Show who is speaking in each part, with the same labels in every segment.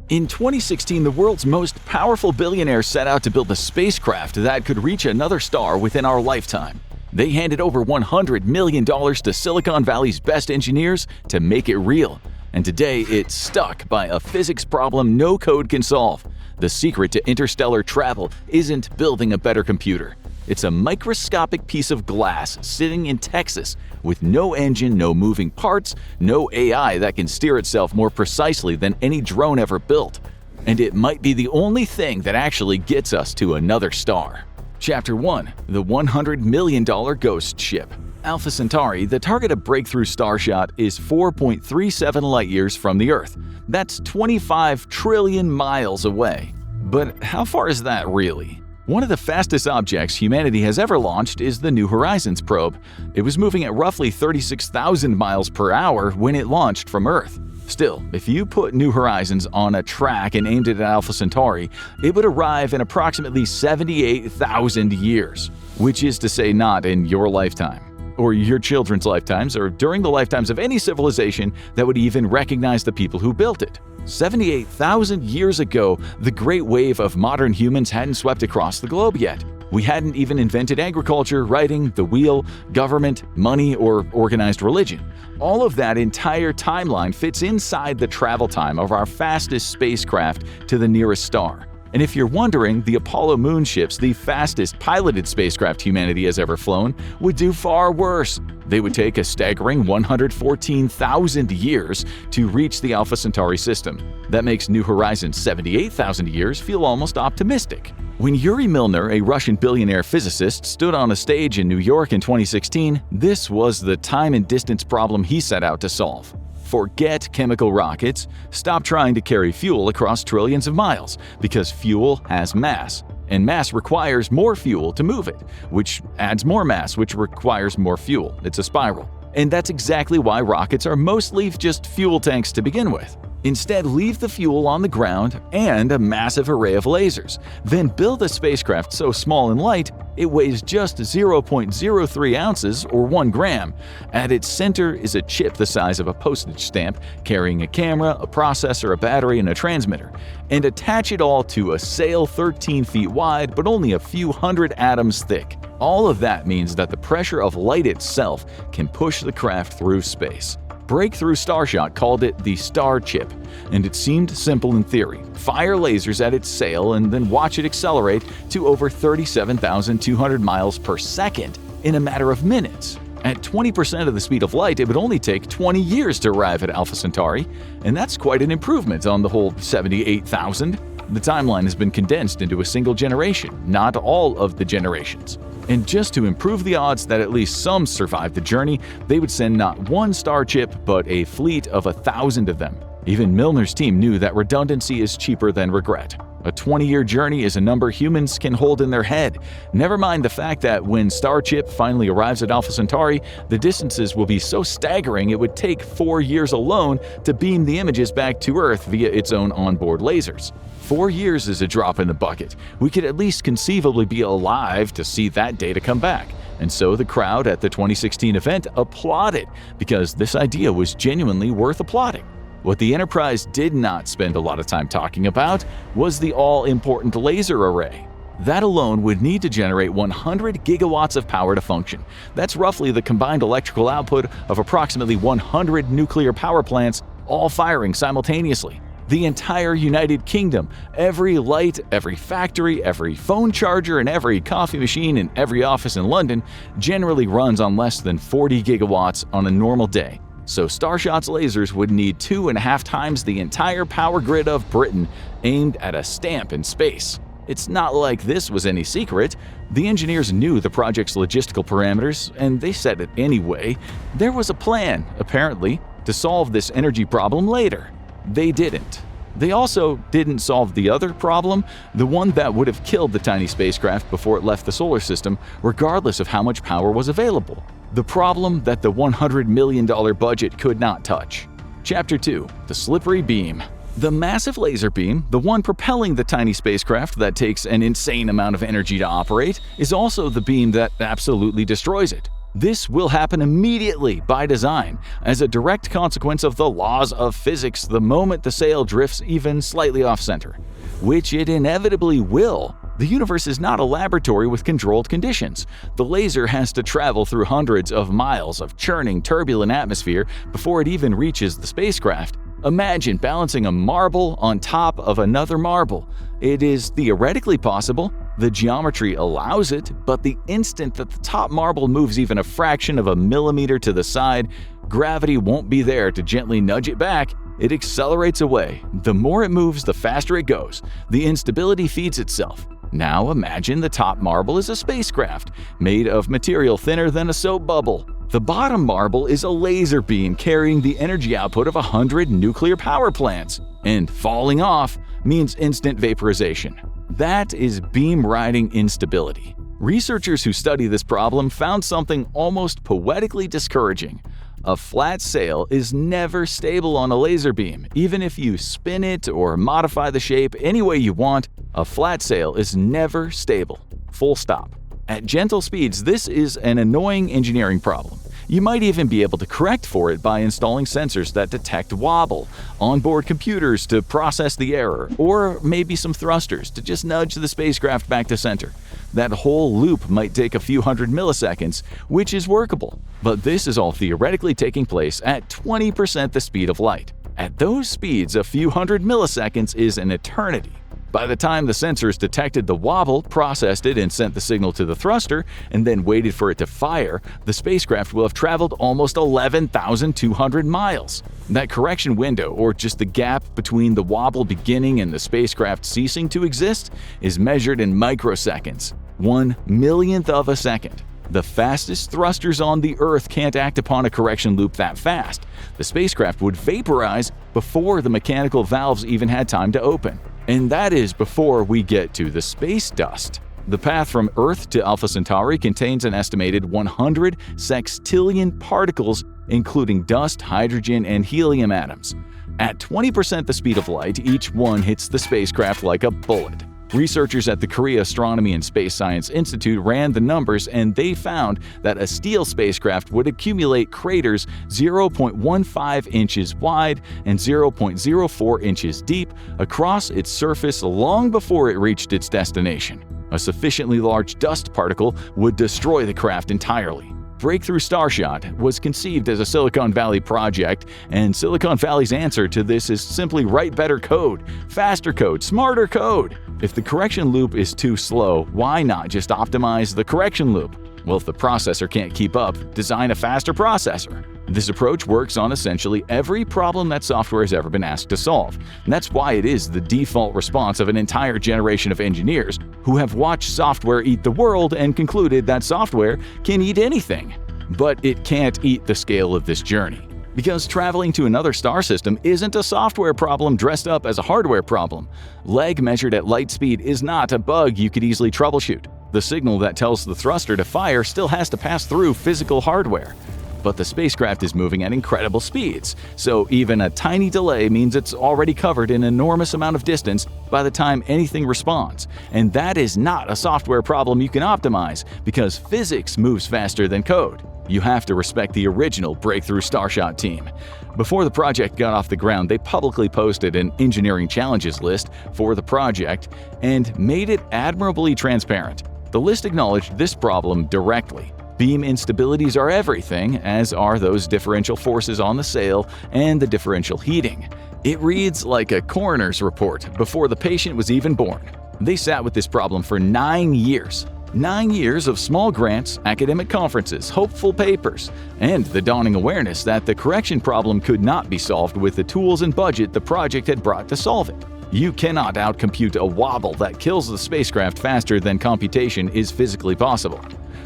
Speaker 1: In 2016, the world's most powerful billionaire set out to build a spacecraft that could reach another star within our lifetime. They handed over $100 million to Silicon Valley's best engineers to make it real. And today, it's stuck by a physics problem no code can solve. The secret to interstellar travel isn't building a better computer. It's a microscopic piece of glass sitting in Texas with no engine, no moving parts, no AI that can steer itself more precisely than any drone ever built. And it might be the only thing that actually gets us to another star. Chapter 1. The $100 million Ghost Ship. Alpha Centauri, the target of breakthrough starshot, is 4.37 light-years from the Earth. That's 25 trillion miles away. But how far is that really? One of the fastest objects humanity has ever launched is the New Horizons probe. It was moving at roughly 36,000 miles per hour when it launched from Earth. Still, if you put New Horizons on a track and aimed it at Alpha Centauri, it would arrive in approximately 78,000 years, which is to say not in your lifetime, or your children's lifetimes, or during the lifetimes of any civilization that would even recognize the people who built it. 78,000 years ago, the great wave of modern humans hadn't swept across the globe yet. We hadn't even invented agriculture, writing, the wheel, government, money, or organized religion. All of that entire timeline fits inside the travel time of our fastest spacecraft to the nearest star. And if you're wondering, the Apollo moon ships, the fastest piloted spacecraft humanity has ever flown, would do far worse. They would take a staggering 114,000 years to reach the Alpha Centauri system. That makes New Horizons' 78,000 years feel almost optimistic. When Yuri Milner, a Russian billionaire physicist, stood on a stage in New York in 2016, this was the time and distance problem he set out to solve. Forget chemical rockets. Stop trying to carry fuel across trillions of miles, because fuel has mass, and mass requires more fuel to move it, which adds more mass, which requires more fuel. It's a spiral. And that's exactly why rockets are mostly just fuel tanks to begin with. Instead, leave the fuel on the ground and a massive array of lasers. Then build a spacecraft so small and light it weighs just 0.03 ounces or 1 gram. At its center is a chip the size of a postage stamp, carrying a camera, a processor, a battery, and a transmitter. And attach it all to a sail 13 feet wide but only a few hundred atoms thick. All of that means that the pressure of light itself can push the craft through space. Breakthrough Starshot called it the Star Chip, and it seemed simple in theory. Fire lasers at its sail and then watch it accelerate to over 37,200 miles per second in a matter of minutes. At 20% of the speed of light, it would only take 20 years to arrive at Alpha Centauri, and that's quite an improvement on the whole 78,000. The timeline has been condensed into a single generation, not all of the generations. And just to improve the odds that at least some survive the journey, they would send not one star chip, but a fleet of 1,000 of them. Even Milner's team knew that redundancy is cheaper than regret. A 20-year journey is a number humans can hold in their head. Never mind the fact that when Star Chip finally arrives at Alpha Centauri, the distances will be so staggering it would take 4 years alone to beam the images back to Earth via its own onboard lasers. 4 years is a drop in the bucket. We could at least conceivably be alive to see that data come back. And so the crowd at the 2016 event applauded, because this idea was genuinely worth applauding. What the Enterprise did not spend a lot of time talking about was the all-important laser array. That alone would need to generate 100 gigawatts of power to function. That's roughly the combined electrical output of approximately 100 nuclear power plants, all firing simultaneously. The entire United Kingdom, every light, every factory, every phone charger, and every coffee machine in every office in London generally runs on less than 40 gigawatts on a normal day. So Starshot's lasers would need 2.5 times the entire power grid of Britain aimed at a stamp in space. It's not like this was any secret. The engineers knew the project's logistical parameters, and they said it anyway. There was a plan, apparently, to solve this energy problem later. They didn't. They also didn't solve the other problem, the one that would have killed the tiny spacecraft before it left the solar system, regardless of how much power was available. The problem that the $100 million budget could not touch. Chapter 2. The Slippery Beam. The massive laser beam, the one propelling the tiny spacecraft that takes an insane amount of energy to operate, is also the beam that absolutely destroys it. This will happen immediately by design, as a direct consequence of the laws of physics the moment the sail drifts even slightly off-center, which it inevitably will. The universe is not a laboratory with controlled conditions. The laser has to travel through hundreds of miles of churning, turbulent atmosphere before it even reaches the spacecraft. Imagine balancing a marble on top of another marble. It is theoretically possible. The geometry allows it, but the instant that the top marble moves even a fraction of a millimeter to the side, gravity won't be there to gently nudge it back. It accelerates away. The more it moves, the faster it goes. The instability feeds itself. Now imagine the top marble is a spacecraft, made of material thinner than a soap bubble. The bottom marble is a laser beam carrying the energy output of 100 nuclear power plants. And falling off means instant vaporization. That is beam riding instability. Researchers who study this problem found something almost poetically discouraging. A flat sail is never stable on a laser beam. Even if you spin it or modify the shape any way you want, a flat sail is never stable. Full stop. At gentle speeds, this is an annoying engineering problem. You might even be able to correct for it by installing sensors that detect wobble, onboard computers to process the error, or maybe some thrusters to just nudge the spacecraft back to center. That whole loop might take a few hundred milliseconds, which is workable. But this is all theoretically taking place at 20% the speed of light. At those speeds, a few hundred milliseconds is an eternity. By the time the sensors detected the wobble, processed it, and sent the signal to the thruster, and then waited for it to fire, the spacecraft will have traveled almost 11,200 miles. That correction window, or just the gap between the wobble beginning and the spacecraft ceasing to exist, is measured in microseconds, 1/1,000,000th of a second. The fastest thrusters on the Earth can't act upon a correction loop that fast. The spacecraft would vaporize before the mechanical valves even had time to open. And that is before we get to the space dust. The path from Earth to Alpha Centauri contains an estimated 100 sextillion particles, including dust, hydrogen, and helium atoms. At 20% the speed of light, each one hits the spacecraft like a bullet. Researchers at the Korea Astronomy and Space Science Institute ran the numbers, and they found that a steel spacecraft would accumulate craters 0.15 inches wide and 0.04 inches deep across its surface long before it reached its destination. A sufficiently large dust particle would destroy the craft entirely. Breakthrough Starshot was conceived as a Silicon Valley project, and Silicon Valley's answer to this is simply write better code, faster code, smarter code. If the correction loop is too slow, why not just optimize the correction loop? Well, if the processor can't keep up, design a faster processor. This approach works on essentially every problem that software has ever been asked to solve. And that's why it is the default response of an entire generation of engineers who have watched software eat the world and concluded that software can eat anything. But it can't eat the scale of this journey. Because traveling to another star system isn't a software problem dressed up as a hardware problem. Leg measured at light speed is not a bug you could easily troubleshoot. The signal that tells the thruster to fire still has to pass through physical hardware. But the spacecraft is moving at incredible speeds, so even a tiny delay means it's already covered an enormous amount of distance by the time anything responds. And that is not a software problem you can optimize, because physics moves faster than code. You have to respect the original Breakthrough Starshot team. Before the project got off the ground, they publicly posted an engineering challenges list for the project and made it admirably transparent. The list acknowledged this problem directly. Beam instabilities are everything, as are those differential forces on the sail and the differential heating. It reads like a coroner's report before the patient was even born. They sat with this problem for 9 years. 9 years of small grants, academic conferences, hopeful papers, and the dawning awareness that the correction problem could not be solved with the tools and budget the project had brought to solve it. You cannot outcompute a wobble that kills the spacecraft faster than computation is physically possible.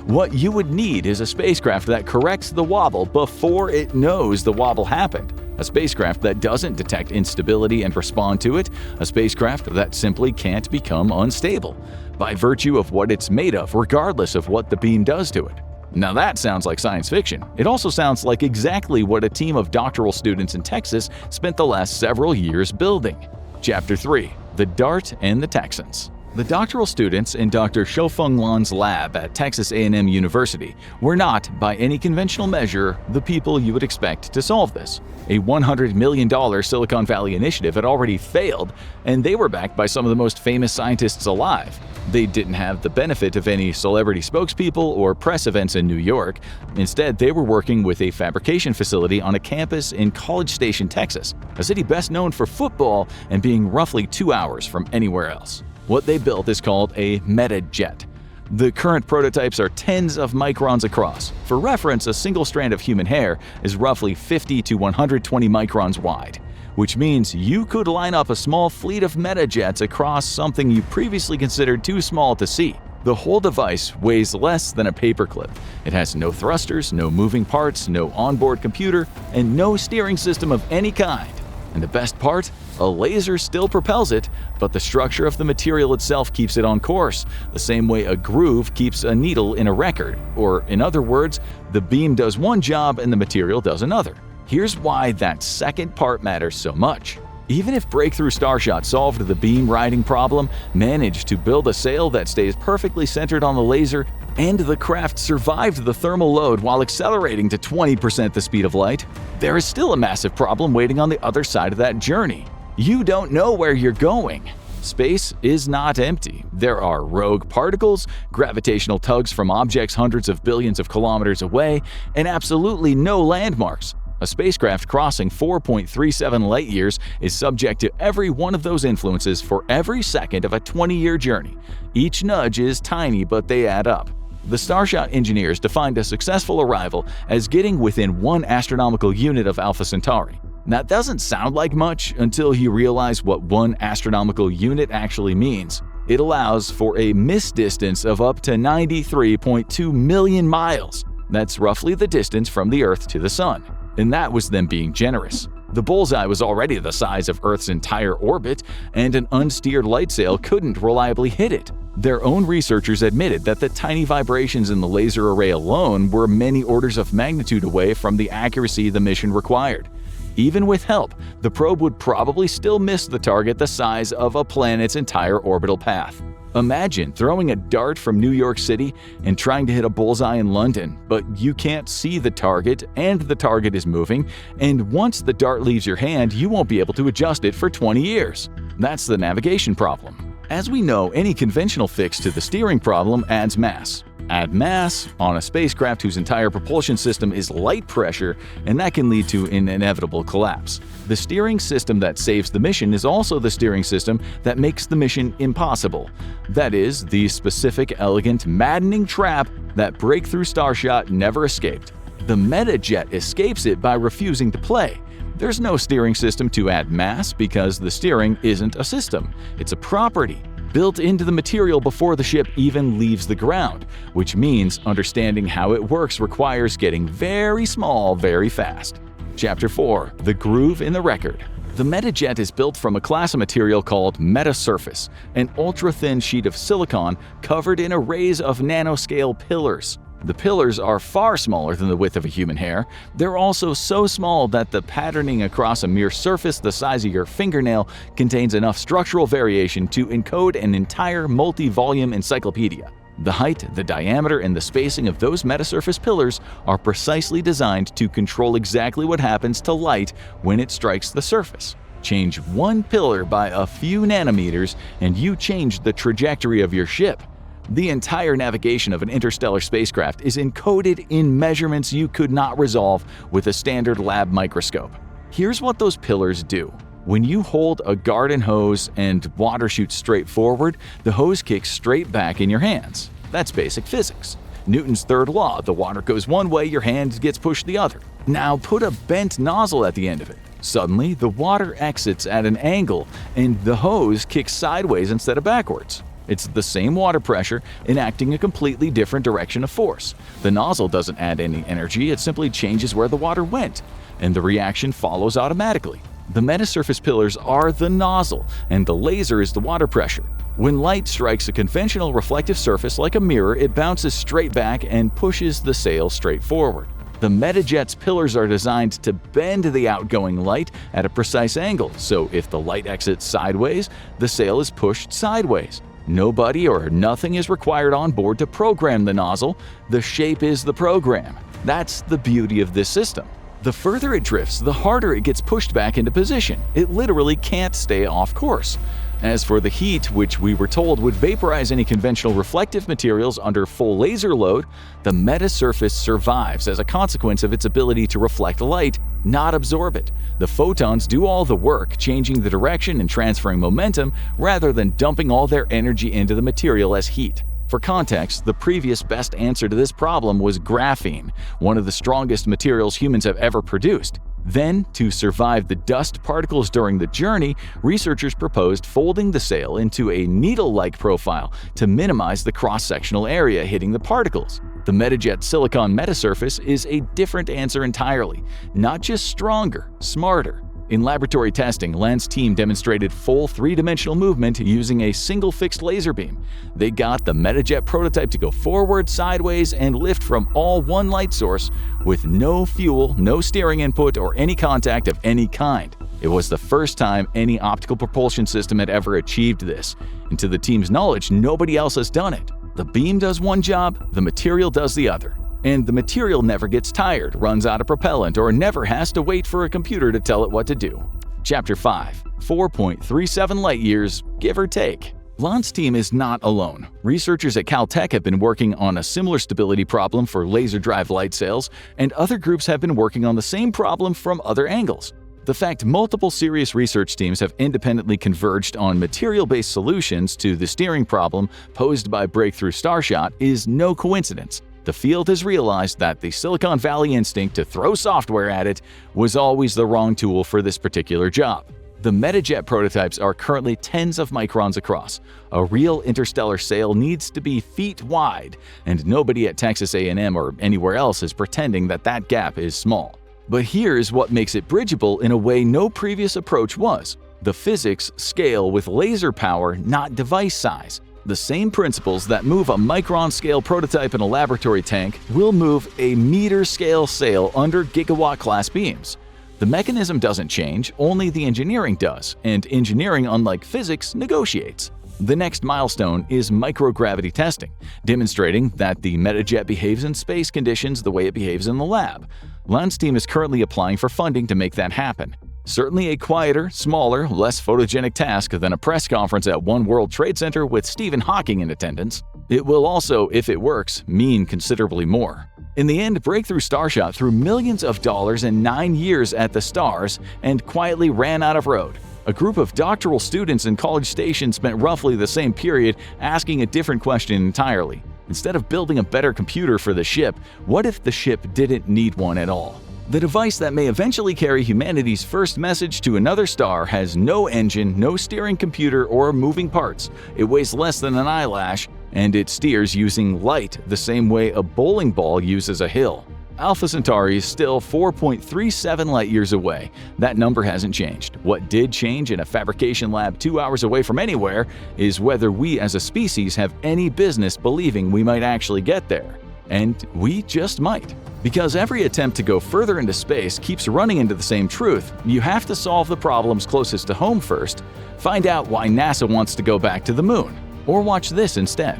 Speaker 1: What you would need is a spacecraft that corrects the wobble before it knows the wobble happened. A spacecraft that doesn't detect instability and respond to it. A spacecraft that simply can't become unstable by virtue of what it's made of, regardless of what the beam does to it. Now that sounds like science fiction. It also sounds like exactly what a team of doctoral students in Texas spent the last several years building. Chapter 3: The Dart and the Texans. The doctoral students in Dr. Shoufeng Lan's lab at Texas A&M University were not, by any conventional measure, the people you would expect to solve this. A $100 million Silicon Valley initiative had already failed, and they were backed by some of the most famous scientists alive. They didn't have the benefit of any celebrity spokespeople or press events in New York. Instead, they were working with a fabrication facility on a campus in College Station, Texas, a city best known for football and being roughly 2 hours from anywhere else. What they built is called a metajet. The current prototypes are tens of microns across. For reference, a single strand of human hair is roughly 50 to 120 microns wide, which means you could line up a small fleet of metajets across something you previously considered too small to see. The whole device weighs less than a paperclip. It has no thrusters, no moving parts, no onboard computer, and no steering system of any kind. And the best part? A laser still propels it, but the structure of the material itself keeps it on course, the same way a groove keeps a needle in a record. Or, in other words, the beam does one job and the material does another. Here's why that second part matters so much. Even if Breakthrough Starshot solved the beam riding problem, managed to build a sail that stays perfectly centered on the laser, and the craft survived the thermal load while accelerating to 20% the speed of light, there is still a massive problem waiting on the other side of that journey. You don't know where you're going. Space is not empty. There are rogue particles, gravitational tugs from objects hundreds of billions of kilometers away, and absolutely no landmarks. A spacecraft crossing 4.37 light-years is subject to every one of those influences for every second of a 20-year journey. Each nudge is tiny, but they add up. The Starshot engineers defined a successful arrival as getting within 1 astronomical unit of Alpha Centauri. That doesn't sound like much until you realize what 1 astronomical unit actually means. It allows for a miss distance of up to 93.2 million miles. That's roughly the distance from the Earth to the Sun. And that was them being generous. The bullseye was already the size of Earth's entire orbit, and an unsteered light sail couldn't reliably hit it. Their own researchers admitted that the tiny vibrations in the laser array alone were many orders of magnitude away from the accuracy the mission required. Even with help, the probe would probably still miss the target the size of a planet's entire orbital path. Imagine throwing a dart from New York City and trying to hit a bullseye in London, but you can't see the target and the target is moving, and once the dart leaves your hand, you won't be able to adjust it for 20 years. That's the navigation problem. As we know, any conventional fix to the steering problem adds mass. Add mass on a spacecraft whose entire propulsion system is light pressure, and that can lead to an inevitable collapse. The steering system that saves the mission is also the steering system that makes the mission impossible. That is, the specific, elegant, maddening trap that Breakthrough Starshot never escaped. The metajet escapes it by refusing to play. There's no steering system to add mass because the steering isn't a system, it's a property built into the material before the ship even leaves the ground, which means understanding how it works requires getting very small very fast. Chapter 4. The Groove in the Record. The metajet is built from a class of material called metasurface, an ultra-thin sheet of silicon covered in arrays of nanoscale pillars. The pillars are far smaller than the width of a human hair. They're also so small that the patterning across a mere surface the size of your fingernail contains enough structural variation to encode an entire multi-volume encyclopedia. The height, the diameter, and the spacing of those metasurface pillars are precisely designed to control exactly what happens to light when it strikes the surface. Change one pillar by a few nanometers and you change the trajectory of your ship. The entire navigation of an interstellar spacecraft is encoded in measurements you could not resolve with a standard lab microscope. Here's what those pillars do. When you hold a garden hose and water shoots straight forward, the hose kicks straight back in your hands. That's basic physics. Newton's third law, the water goes one way, your hand gets pushed the other. Now put a bent nozzle at the end of it. Suddenly, the water exits at an angle and the hose kicks sideways instead of backwards. It's the same water pressure enacting a completely different direction of force. The nozzle doesn't add any energy, it simply changes where the water went, and the reaction follows automatically. The metasurface pillars are the nozzle, and the laser is the water pressure. When light strikes a conventional reflective surface like a mirror, it bounces straight back and pushes the sail straight forward. The metajet's pillars are designed to bend the outgoing light at a precise angle, so if the light exits sideways, the sail is pushed sideways. Nobody or nothing is required on board to program the nozzle. The shape is the program. That's the beauty of this system. The further it drifts, the harder it gets pushed back into position. It literally can't stay off course. As for the heat, which we were told would vaporize any conventional reflective materials under full laser load, the metasurface survives as a consequence of its ability to reflect light, not absorb it. The photons do all the work, changing the direction and transferring momentum rather than dumping all their energy into the material as heat. For context, the previous best answer to this problem was graphene, one of the strongest materials humans have ever produced. Then, to survive the dust particles during the journey, researchers proposed folding the sail into a needle-like profile to minimize the cross-sectional area hitting the particles. The metajet silicon metasurface is a different answer entirely, not just stronger, smarter. In laboratory testing, Land's team demonstrated full three-dimensional movement using a single fixed laser beam. They got the metajet prototype to go forward, sideways, and lift from all one light source with no fuel, no steering input, or any contact of any kind. It was the first time any optical propulsion system had ever achieved this, and to the team's knowledge, nobody else has done it. The beam does one job, the material does the other. And the material never gets tired, runs out of propellant, or never has to wait for a computer to tell it what to do. Chapter 5. 4.37 light-years, give or take. Land's team is not alone. Researchers at Caltech have been working on a similar stability problem for laser drive light sails, and other groups have been working on the same problem from other angles. The fact multiple serious research teams have independently converged on material-based solutions to the steering problem posed by Breakthrough Starshot is no coincidence. The field has realized that the Silicon Valley instinct to throw software at it was always the wrong tool for this particular job. The metajet prototypes are currently tens of microns across. A real interstellar sail needs to be feet wide, and nobody at Texas A&M or anywhere else is pretending that that gap is small. But here's what makes it bridgeable in a way no previous approach was. The physics scale with laser power, not device size. The same principles that move a micron-scale prototype in a laboratory tank will move a meter-scale sail under gigawatt-class beams. The mechanism doesn't change, only the engineering does, and engineering, unlike physics, negotiates. The next milestone is microgravity testing, demonstrating that the metajet behaves in space conditions the way it behaves in the lab. Land's team is currently applying for funding to make that happen. Certainly a quieter, smaller, less photogenic task than a press conference at One World Trade Center with Stephen Hawking in attendance. It will also, if it works, mean considerably more. In the end, Breakthrough Starshot threw millions of dollars in 9 years at the stars and quietly ran out of road. A group of doctoral students in College Station spent roughly the same period asking a different question entirely. Instead of building a better computer for the ship, what if the ship didn't need one at all? The device that may eventually carry humanity's first message to another star has no engine, no steering computer, or moving parts. It weighs less than an eyelash, and it steers using light the same way a bowling ball uses a hill. Alpha Centauri is still 4.37 light-years away. That number hasn't changed. What did change in a fabrication lab 2 hours away from anywhere is whether we as a species have any business believing we might actually get there. And we just might. Because every attempt to go further into space keeps running into the same truth, you have to solve the problems closest to home first. Find out why NASA wants to go back to the moon. Or watch this instead.